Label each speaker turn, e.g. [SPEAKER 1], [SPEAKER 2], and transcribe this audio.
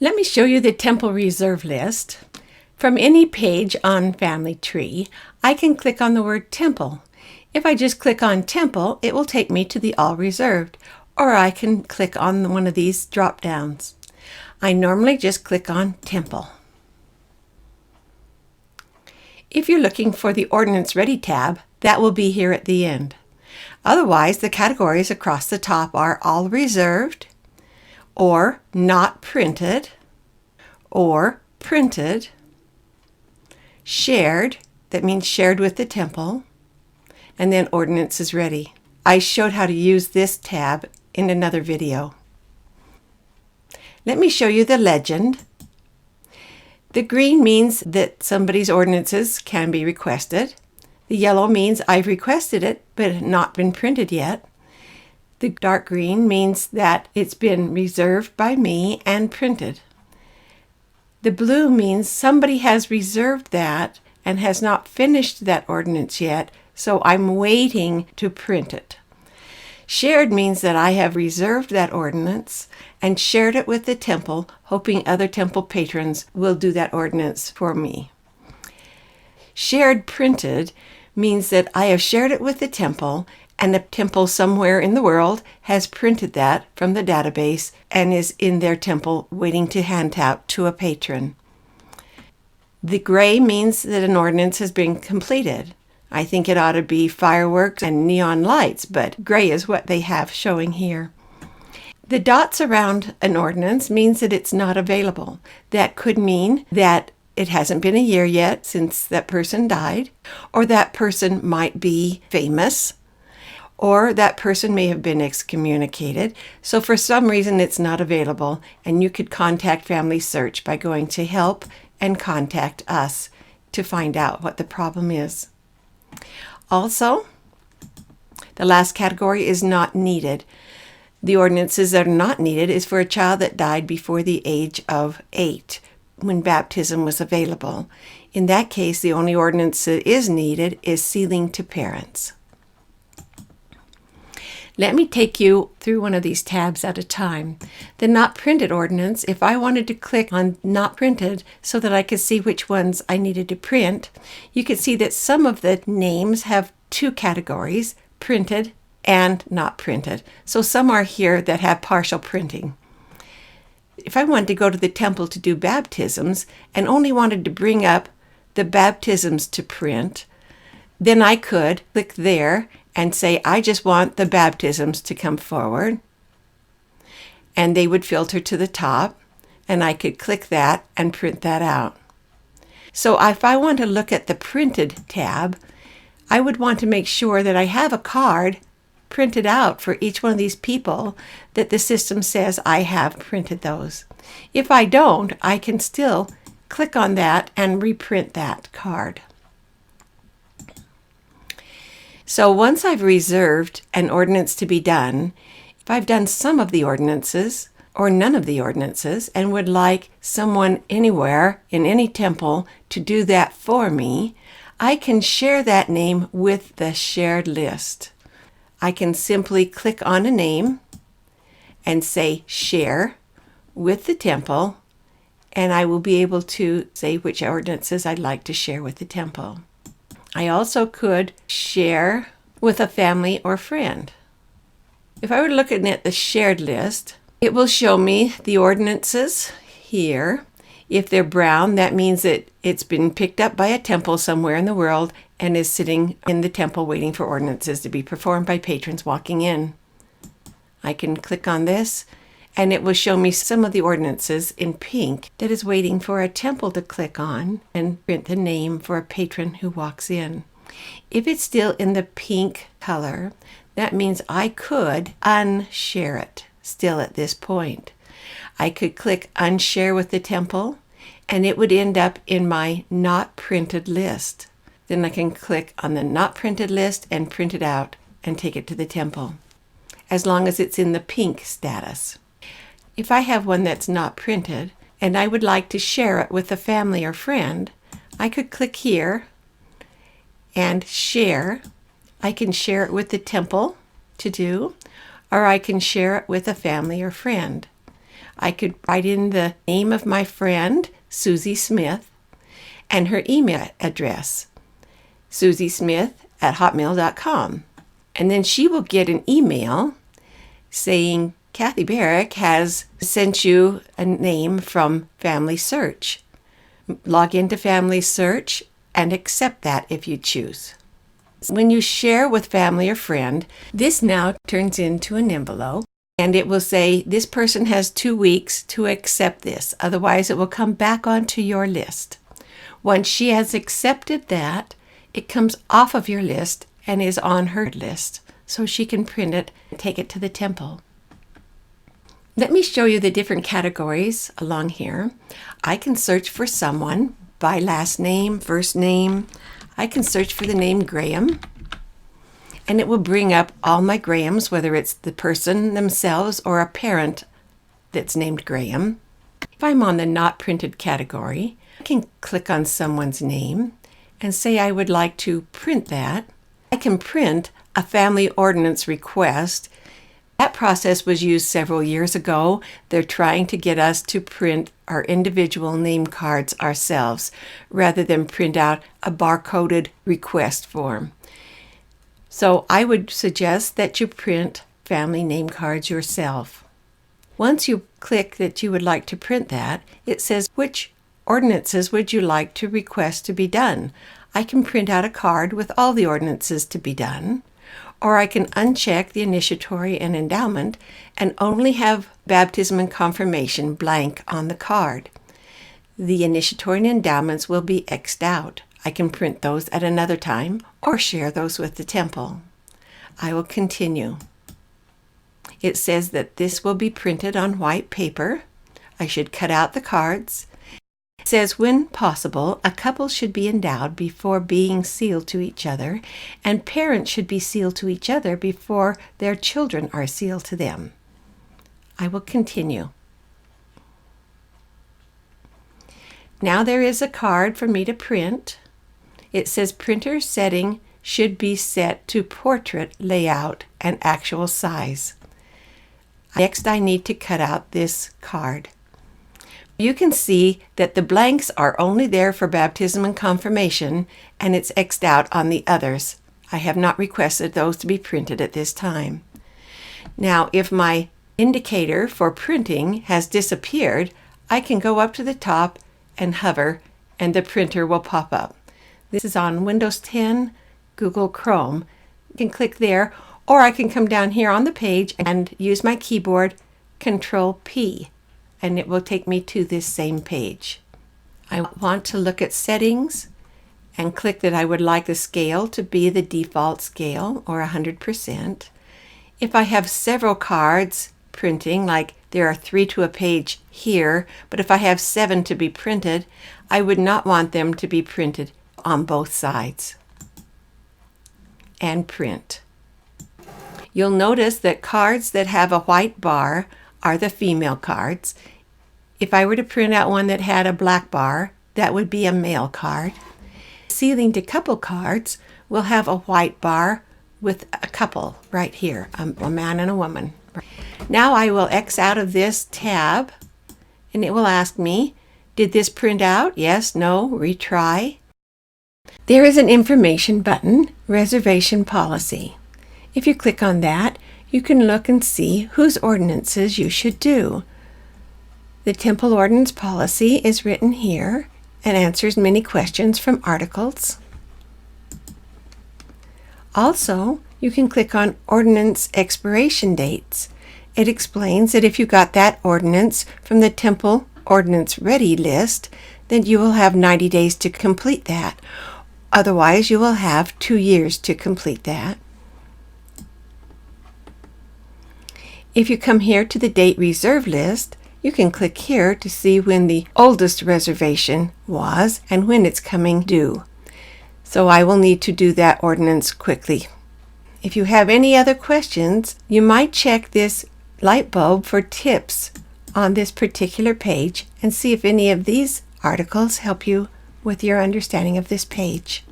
[SPEAKER 1] Let me show you the temple reserve list. From any page on Family Tree, I can click on the word temple. If I just click on temple, it will take me to the all reserved, or I can click on one of these drop downs. I normally just click on temple. If you're looking for the Ordinance Ready tab, that will be here at the end. Otherwise, the categories across the top are all reserved, or not printed, or printed, shared, that means shared with the temple, and then ordinance is ready. I showed how to use this tab in another video. Let me show you the legend. The green means that somebody's ordinances can be requested. The yellow means I've requested it, but not been printed yet. The dark green means that it's been reserved by me and printed. The blue means somebody has reserved that and has not finished that ordinance yet, so I'm waiting to print it. Shared means that I have reserved that ordinance and shared it with the temple, hoping other temple patrons will do that ordinance for me. Shared printed means that I have shared it with the temple, and the temple somewhere in the world has printed that from the database and is in their temple waiting to hand out to a patron. The gray means that an ordinance has been completed. I think it ought to be fireworks and neon lights, but gray is what they have showing here. The dots around an ordinance means that it's not available. That could mean that it hasn't been a year yet since that person died, or that person might be famous, or that person may have been excommunicated. So for some reason it's not available, and you could contact Family Search by going to help and contact us to find out what the problem is. Also, the last category is not needed. The ordinances that are not needed is for a child that died before the age of 8 when baptism was available. In that case, the only ordinance that is needed is sealing to parents. Let me take you through one of these tabs at a time. The not printed ordinance, if I wanted to click on not printed so that I could see which ones I needed to print, you could see that some of the names have two categories, printed and not printed. So some are here that have partial printing. If I wanted to go to the temple to do baptisms and only wanted to bring up the baptisms to print, then I could click there and say, I just want the baptisms to come forward. And they would filter to the top, and I could click that and print that out. So if I want to look at the printed tab, I would want to make sure that I have a card printed out for each one of these people that the system says I have printed those. If I don't, I can still click on that and reprint that card. So once I've reserved an ordinance to be done, if I've done some of the ordinances or none of the ordinances and would like someone anywhere in any temple to do that for me, I can share that name with the shared list. I can simply click on a name and say share with the temple, and I will be able to say which ordinances I'd like to share with the temple. I also could share with a family or friend. If I were looking at the shared list, it will show me the ordinances here. If they're brown, that means that it's been picked up by a temple somewhere in the world and is sitting in the temple waiting for ordinances to be performed by patrons walking in. I can click on this, and it will show me some of the ordinances in pink that is waiting for a temple to click on and print the name for a patron who walks in. If it's still in the pink color, that means I could unshare it still at this point. I could click unshare with the temple, and it would end up in my not printed list. Then I can click on the not printed list and print it out and take it to the temple, as long as it's in the pink status. If I have one that's not printed and I would like to share it with a family or friend, I could click here and share. I can share it with the temple to do, or I can share it with a family or friend. I could write in the name of my friend, Susie Smith, and her email address, susiesmith@hotmail.com. And then she will get an email saying, Kathy Barrick has sent you a name from Family Search. Log into Family Search and accept that if you choose. When you share with family or friend, this now turns into an envelope, and it will say this person has 2 weeks to accept this. Otherwise, it will come back onto your list. Once she has accepted that, it comes off of your list and is on her list, so she can print it and take it to the temple. Let me show you the different categories along here. I can search for someone by last name, first name. I can search for the name Graham, and it will bring up all my Grahams, whether it's the person themselves or a parent that's named Graham. If I'm on the not printed category, I can click on someone's name and say I would like to print that. I can print a family ordinance request. That process was used several years ago. They're trying to get us to print our individual name cards ourselves rather than print out a barcoded request form. So I would suggest that you print family name cards yourself. Once you click that you would like to print that, it says which ordinances would you like to request to be done. I can print out a card with all the ordinances to be done, or I can uncheck the initiatory and endowment and only have baptism and confirmation blank on the card. The initiatory and endowments will be X'd out. I can print those at another time or share those with the temple. I will continue. It says that this will be printed on white paper. I should cut out the cards. It says when possible, a couple should be endowed before being sealed to each other, and parents should be sealed to each other before their children are sealed to them. I will continue. Now there is a card for me to print. It says printer setting should be set to portrait layout and actual size. Next, I need to cut out this card. You can see that the blanks are only there for baptism and confirmation, and it's X'd out on the others. I have not requested those to be printed at this time. Now, if my indicator for printing has disappeared, I can go up to the top and hover, and the printer will pop up. This is on Windows 10, Google Chrome. You can click there, or I can come down here on the page and use my keyboard, Control P, and it will take me to this same page. I want to look at settings and click that I would like the scale to be the default scale, or 100%. If I have several cards printing, like there are 3 to a page here, but if I have 7 to be printed, I would not want them to be printed on both sides. And print. You'll notice that cards that have a white bar are the female cards. If I were to print out one that had a black bar, that would be a male card. Sealing to couple cards will have a white bar with a couple right here, a man and a woman. Now I will X out of this tab, and it will ask me, did this print out? Yes, no, retry. There is an information button, reservation policy. If you click on that, you can look and see whose ordinances you should do. The Temple Ordinance Policy is written here and answers many questions from articles. Also, you can click on Ordinance Expiration Dates. It explains that if you got that ordinance from the Temple Ordinance Ready list, then you will have 90 days to complete that. Otherwise, you will have 2 years to complete that. If you come here to the Date Reserve list, you can click here to see when the oldest reservation was and when it's coming due. So I will need to do that ordinance quickly. If you have any other questions, you might check this light bulb for tips on this particular page and see if any of these articles help you with your understanding of this page.